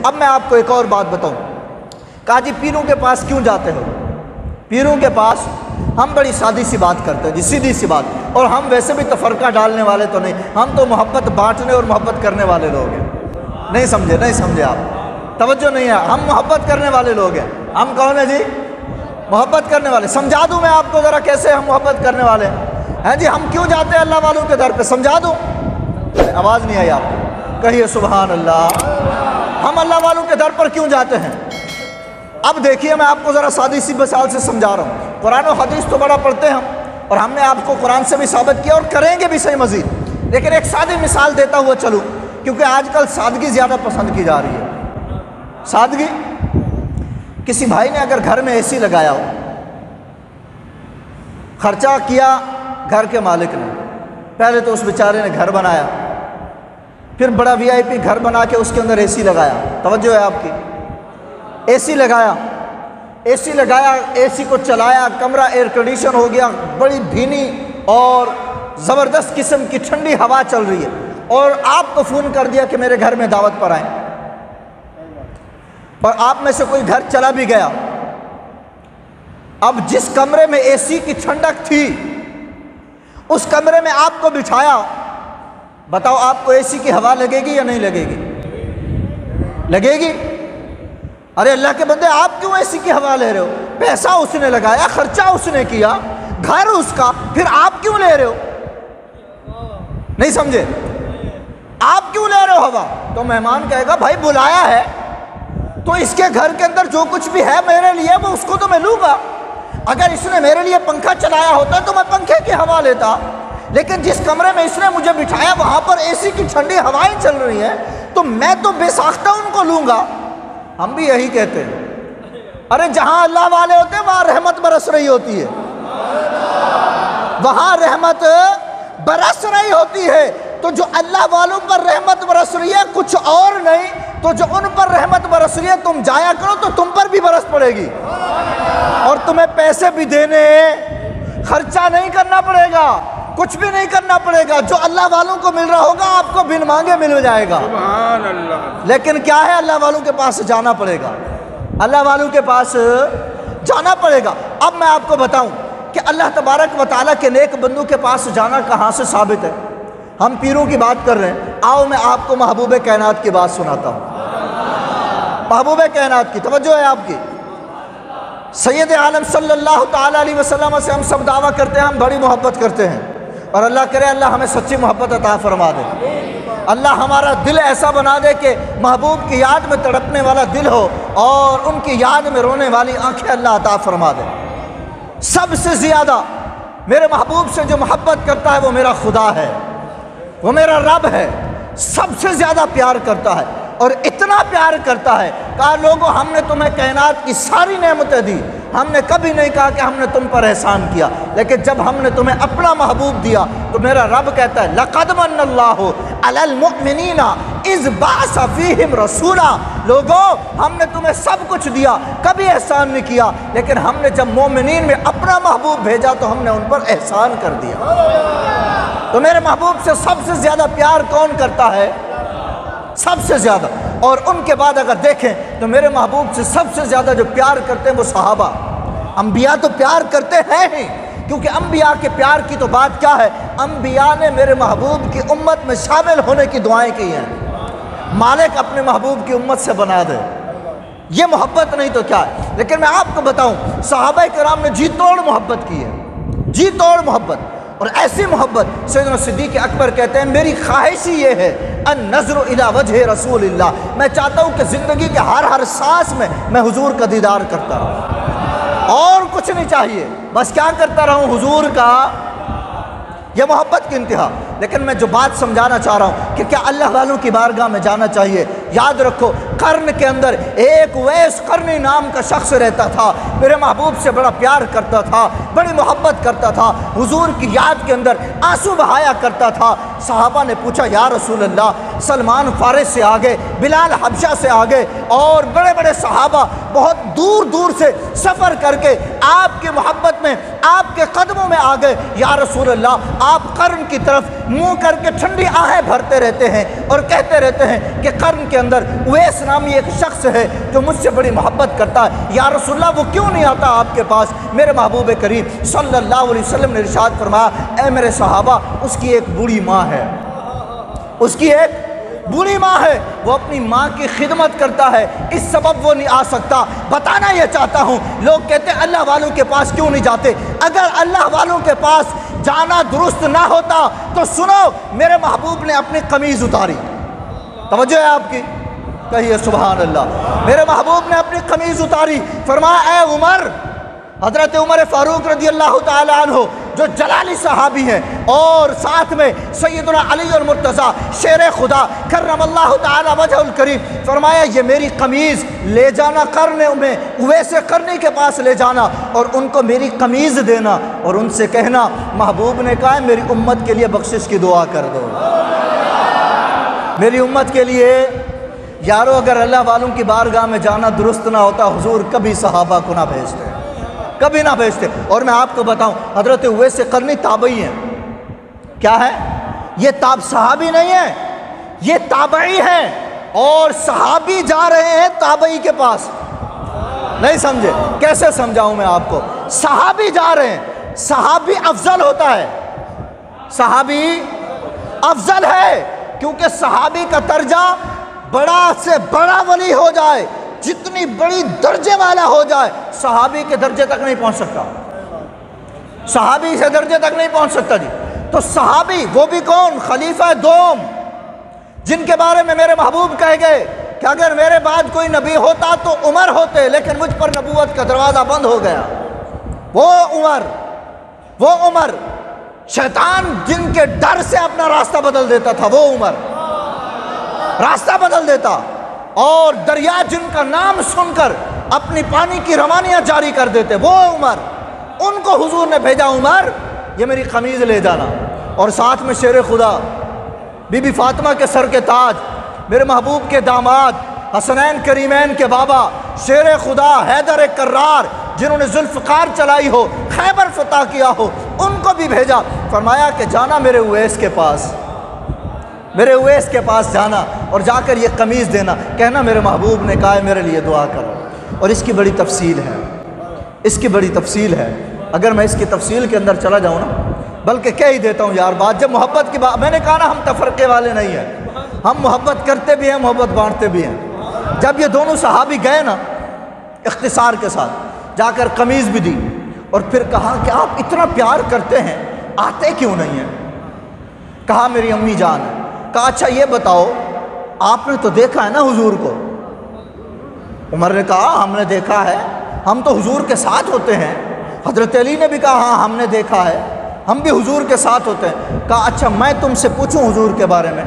अब मैं आपको एक और बात बताऊं, कहा जी पीरों के पास क्यों जाते हो? पीरों के पास हम बड़ी सादी सी बात करते हैं जी, सीधी सी बात, और हम वैसे भी तफरका डालने वाले तो नहीं, हम तो मोहब्बत बांटने और मोहब्बत करने वाले लोग हैं। नहीं समझे आप, तवज्जो नहीं है, हम मोहब्बत करने वाले लोग हैं। हम कौन है जी? मोहब्बत करने वाले। समझा दूं मैं आपको ज़रा कैसे हम मोहब्बत करने वाले हैं जी। हम क्यों जाते हैं अल्लाह वालों के दर पे, समझा दूं? आवाज़ नहीं आई आपको, कहिए सुभान अल्लाह। हम अल्लाह वालों के दर पर क्यों जाते हैं? अब देखिए, मैं आपको ज़रा सादी सी मिसाल से समझा रहा हूँ। कुरान और हदीस तो बड़ा पढ़ते हैं हम, और हमने आपको कुरान से भी साबित किया और करेंगे भी सही मज़ीद, लेकिन एक सादी मिसाल देता हुआ चलूँ, क्योंकि आजकल सादगी ज़्यादा पसंद की जा रही है। सादगी, किसी भाई ने अगर घर में एसी लगाया हो, खर्चा किया घर के मालिक ने, पहले तो उस बेचारे ने घर बनाया, फिर बड़ा वीआईपी घर बना के उसके अंदर एसी लगाया, तवज्जो है आपकी, एसी लगाया, एसी को चलाया, कमरा एयर कंडीशन हो गया, बड़ी भीनी और ज़बरदस्त किस्म की ठंडी हवा चल रही है, और आपको फ़ोन कर दिया कि मेरे घर में दावत पर आए, और आप में से कोई घर चला भी गया। अब जिस कमरे में एसी की ठंडक थी, उस कमरे में आपको बिठाया, बताओ आपको एसी की हवा लगेगी या नहीं लगेगी? लगेगी। अरे अल्लाह के बंदे, आप क्यों एसी की हवा ले रहे हो? पैसा उसने लगाया, खर्चा उसने किया, घर उसका, फिर आप क्यों ले रहे हो? नहीं समझे? आप क्यों ले रहे हो हवा? तो मेहमान कहेगा भाई बुलाया है तो इसके घर के अंदर जो कुछ भी है मेरे लिए, वो उसको तो मैं लूँगा। अगर इसने मेरे लिए पंखा चलाया होता तो मैं पंखे की हवा लेता, लेकिन जिस कमरे में इसने मुझे बिठाया वहाँ पर एसी की ठंडी हवाएं चल रही हैं, तो मैं तो बेसाख्ता उनको लूँगा। हम भी यही कहते हैं। अरे जहाँ अल्लाह वाले होते हैं वहाँ रहमत बरस रही होती है, वहाँ रहमत बरस रही होती है। तो जो अल्लाह वालों पर रहमत बरस रही है, कुछ और नहीं, तो जो उन पर रहमत बरस रही है, तुम जाया करो तो तुम पर भी बरस पड़ेगी, और तुम्हें पैसे भी देने, खर्चा नहीं करना पड़ेगा, कुछ भी नहीं करना पड़ेगा। जो अल्लाह वालों को मिल रहा होगा आपको बिन मांगे मिल जाएगा। सुभान अल्लाह। लेकिन क्या है, अल्लाह वालों के पास जाना पड़ेगा, अल्लाह वालों के पास जाना पड़ेगा। अब मैं आपको बताऊं कि अल्लाह तबारक व तआला के नेक बंदों के पास जाना कहाँ से साबित है। हम पीरों की बात कर रहे हैं, आओ मैं आपको महबूब कायनात की बात सुनाता हूँ। महबूब कायनात की, तवज्जो है आपकी, सैयद आलम सल्लल्लाहु ताला अलैहि वसल्लम से हम सब दावा करते हैं, हम बड़ी मोहब्बत करते हैं, और अल्लाह करे अल्लाह हमें सच्ची मोहब्बत अता फरमा दे। अल्लाह हमारा दिल ऐसा बना दे कि महबूब की याद में तड़पने वाला दिल हो और उनकी याद में रोने वाली आंखें अल्लाह अता फरमा दे। सबसे ज़्यादा मेरे महबूब से जो मोहब्बत करता है वो मेरा खुदा है, वो मेरा रब है, सबसे ज़्यादा प्यार करता है, और इतना प्यार करता है। कहा लोगों हमने तुम्हें कायनात की सारी नेमतें दी, हमने कभी नहीं कहा कि हमने तुम पर एहसान किया, लेकिन जब हमने तुम्हें अपना महबूब दिया तो मेरा रब कहता है लक़द मन्नल्लाहु अलल मुअमिनीना इज़ बअस फ़ीहिम रसूला। लोगों हमने तुम्हें सब कुछ दिया, कभी एहसान नहीं किया, लेकिन हमने जब मोमिनीन में अपना महबूब भेजा तो हमने उन पर एहसान कर दिया। तो मेरे महबूब से सबसे ज़्यादा प्यार कौन करता है? सबसे ज़्यादा। और उनके बाद अगर देखें तो मेरे महबूब से सबसे ज़्यादा जो प्यार करते हैं वो सहाबा। अम्बिया तो प्यार करते हैं ही, क्योंकि अम्बिया के प्यार की तो बात क्या है, अम्बिया ने मेरे महबूब की उम्मत में शामिल होने की दुआएं की हैं। मालिक अपने महबूब की उम्मत से बना दे, ये मोहब्बत नहीं तो क्या है। लेकिन मैं आपको बताऊं, सहाबा किराम ने जी तोड़ मोहब्बत की है, जी तोड़ मोहब्बत। और ऐसी मोहब्बत सैयदना सिद्दीक़ अकबर कहते हैं मेरी ख्वाहिश ही ये है अन नज़्र इला वजह रसूलिल्लाह, मैं चाहता हूँ कि ज़िंदगी के हर सांस में मैं हुजूर का दीदार करता रहूँ, और कुछ नहीं चाहिए, बस क्या करता रहूँ, हुजूर का। यह मोहब्बत की इंतहा। लेकिन मैं जो बात समझाना चाह रहा हूँ कि क्या अल्लाह वालों की बारगाह में जाना चाहिए। याद रखो, कर्न के अंदर एक वैस कर्नी नाम का शख्स रहता था, मेरे महबूब से बड़ा प्यार करता था, बड़ी मोहब्बत करता था, हुजूर की याद के अंदर आंसू बहाया करता था। सहाबा ने पूछा या रसूल अल्लाह, सलमान फारिस से आ गए, बिलाल हबशा से आ गए, और बड़े बड़े सहाबा बहुत दूर दूर से सफ़र करके आपकी मोहब्बत में, आपके कदमों में आ गए। या रसूल अल्लाह, आप कर्न की तरफ मुँह करके ठंडी आहें भरते रहते हैं और कहते रहते हैं कि कर्न के अंदर उवैस नामी एक शख्स है जो मुझसे बड़ी मोहब्बत करता है, या रसूलल्लाह वो क्यों नहीं आता आपके पास? मेरे महबूब करीम सल्लल्लाहु अलैहि वसल्लम ने इरशाद फरमाया, ऐ मेरे सहाबा, उसकी एक बूढ़ी माँ है, उसकी एक बूढ़ी माँ है, वो अपनी माँ की खिदमत करता है, इस सबब वो नहीं आ सकता। बताना ये चाहता हूँ, लोग कहते हैं अल्लाह वालों के पास क्यों नहीं जाते? अगर अल्लाह वालों के पास जाना दुरुस्त ना होता तो सुनो, मेरे महबूब ने अपनी कमीज़ उतारी, तवज्जो है आपकी, कहिए सुभान अल्लाह। मेरे महबूब ने अपनी कमीज़ उतारी, फरमाया, ऐ उमर, हज़रत उमर फ़ारूक रज़ी अल्लाह ताला अन्हु जो जलाली सहाबी हैं, और साथ में सैयदना अली और मुर्तज़ा शेर खुदा करमल्लाहु ताला वजहुल करीम, फरमाया ये मेरी कमीज़ ले जाना, करने में उवैसे करनी के पास ले जाना और उनको मेरी कमीज़ देना और उनसे कहना, महबूब ने कहा मेरी उम्मत के लिए बख्शिश की दुआ कर दो, मेरी उम्मत के लिए। यारो, अगर अल्लाह वालों की बारगाह में जाना दुरुस्त ना होता, हुजूर कभी सहाबा को ना भेजते, कभी ना भेजते। और मैं आपको बताऊं, हजरत उवैस करनी ताबई हैं। क्या है ये? ताब सहाबी नहीं है, ये ताबई हैं, और सहाबी जा रहे हैं ताबई के पास। नहीं समझे? कैसे समझाऊं मैं आपको? सहाबी जा रहे हैं, सहाबी अफजल होता है, सहाबी अफजल है, क्योंकि सहाबी का दर्जा बड़ा से बड़ा वली हो जाए, जितनी बड़ी दर्जे वाला हो जाए, सहाबी के दर्जे तक नहीं पहुंच सकता, सहाबी से दर्जे तक नहीं पहुंच सकता जी। तो सहाबी वो भी कौन? खलीफा दोम, जिनके बारे में मेरे महबूब कह गए कि अगर मेरे बाद कोई नबी होता तो उमर होते, लेकिन मुझ पर नबूवत का दरवाज़ा बंद हो गया। वो उमर, शैतान जिनके डर से अपना रास्ता बदल देता था, वो उमर रास्ता बदल देता, और दरिया जिनका नाम सुनकर अपनी पानी की रवानियाँ जारी कर देते, वो उमर। उनको हुजूर ने भेजा, उमर ये मेरी कमीज़ ले जाना, और साथ में शेर खुदा बीबी फातिमा के सर के ताज, मेरे महबूब के दामाद हसनैन करीमैन के बाबा शेर खुदा हैदर कर्रार, जिन्होंने जुल्फ़कार चलाई हो, खैबर फतह किया हो, उनको भी भेजा। फरमाया कि जाना मेरे उवैस के पास, मेरे उवैस के पास जाना और जाकर ये कमीज़ देना, कहना मेरे महबूब ने कहा है मेरे लिए दुआ करो। और इसकी बड़ी तफसील है, इसकी बड़ी तफसील है। अगर मैं इसकी तफसील के अंदर चला जाऊँ ना, बल्कि कह ही देता हूँ यार बात, जब मोहब्बत की बात, मैंने कहा ना हम तफरक़े वाले नहीं हैं, हम मोहब्बत करते भी हैं, मोहब्बत बांटते भी हैं। जब ये दोनों सहाबी गए ना, इख्तिसार के साथ जाकर कमीज़ भी दी, और फिर कहा कि आप इतना प्यार करते हैं, आते क्यों नहीं हैं? कहा मेरी अम्मी जान है। कहा अच्छा ये बताओ, आपने तो देखा है ना हुजूर को? उमर ने कहा हमने देखा है, हम तो हुजूर के साथ होते हैं। हज़रत अली ने भी कहा हाँ हमने देखा है, हम भी हुजूर के साथ होते हैं। कहा अच्छा मैं तुमसे पूछूं हुजूर के बारे में?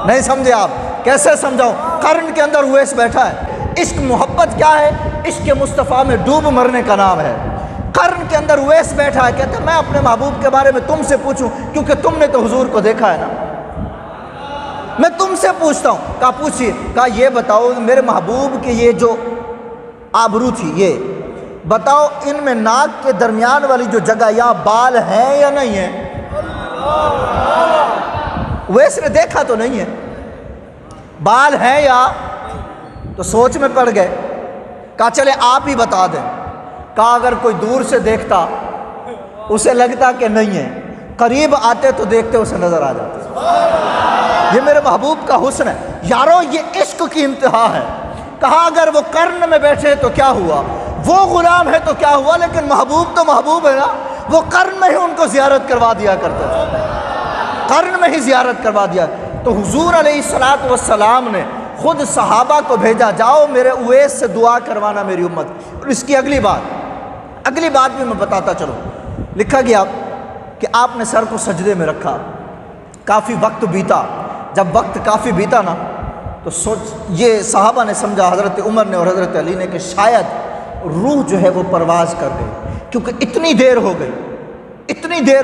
नहीं समझे आप? कैसे समझाऊं? कर्न के अंदर उवैस बैठा है। इश्क मोहब्बत क्या है? इश्क मुस्तफ़ा में डूब मरने का नाम है। कर्न के अंदर उवैस बैठा है, कहता मैं अपने महबूब के बारे में तुमसे पूछूं, क्योंकि तुमने तो हुजूर को देखा है ना, मैं तुमसे पूछता हूँ। कहा पूछिए। कहा ये बताओ मेरे महबूब के ये जो आबरू थी, ये बताओ इनमें नाक के दरमियान वाली जो जगह, या बाल है या नहीं है? उवैस ने देखा तो नहीं है, बाल है या? तो सोच में पड़ गए। कहा चले आप ही बता दें। कहा अगर कोई दूर से देखता उसे लगता कि नहीं है, करीब आते तो देखते उसे नजर आ जाते। ये मेरे महबूब का हुस्न है यारो, ये इश्क की इंतहा है। कहा अगर वो कर्न में बैठे तो क्या हुआ, वो गुलाम है तो क्या हुआ, लेकिन महबूब तो महबूब है ना। वो कर्न में ही उनको ज़ियारत करवा दिया करते थे, कर्न में ही ज़ियारत करवा दिया। तो हुजूर अलैहिस्सलातु वस्सलाम ने खुद सहाबा को भेजा, जाओ मेरे उवैस से दुआ करवाना मेरी उम्मत। और इसकी अगली बात भी मैं बताता चलूँ। लिखा गया कि आपने सर को सजदे में रखा, काफ़ी वक्त बीता। जब वक्त काफ़ी बीता ना, तो ये सहाबा ने समझा, हज़रत उमर ने और हज़रत अली ने, कि शायद रूह जो है वो परवाज़ कर गई, क्योंकि इतनी देर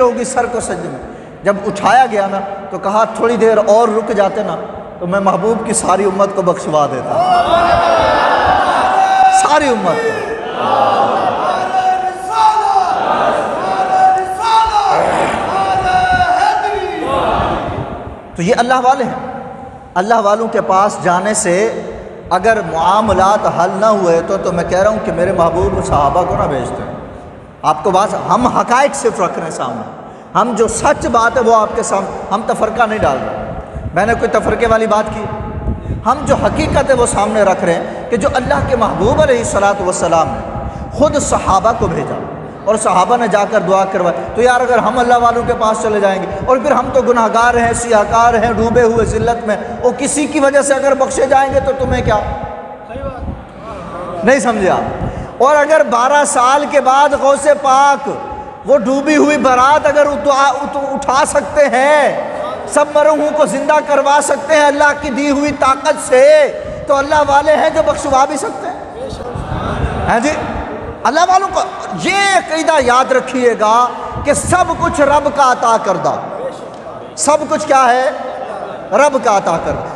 हो गई सर को सजदे में। जब उठाया गया ना, तो कहा थोड़ी देर और रुक जाते ना तो मैं महबूब की सारी उम्मत को बख्शवा देता, सारी उम्मत को। तो ये अल्लाह वाले हैं, अल्लाह वालों के पास जाने से अगर मामलात हल ना हुए तो मैं कह रहा हूँ कि मेरे महबूब सहाबा को ना भेजते हैं। आपको बात, हम हकायक सिर्फ रख रहे हैं सामने, हम जो सच बात है वो आपके सामने, हम तफरका नहीं डाल रहे। मैंने कोई तफरके वाली बात की, हम जो हकीकत है वो सामने रख रहे हैं कि जो अल्लाह के महबूब अलैहिस्सलातु वस्सलाम ने खुद सहाबा को भेजा और सहाबा ने जाकर दुआ करवाई, तो यार अगर हम अल्लाह वालों के पास चले जाएंगे और फिर हम तो गुनाहगार हैं, सियाहकार हैं, डूबे हुए जिल्लत में, और किसी की वजह से अगर बख्शे जाएंगे तो तुम्हें क्या, नहीं समझे आप। और अगर 12 साल के बाद गौसे पाक वो डूबी हुई बारात अगर उठा सकते हैं, सब मरूहों को जिंदा करवा सकते हैं अल्लाह की दी हुई ताकत से, तो अल्लाह वाले हैं जो बख्शवा भी सकते हैं जी। अल्लाह वालों को ये अकीदा याद रखिएगा कि सब कुछ रब का अता करदा, सब कुछ क्या है, रब का अता करदा।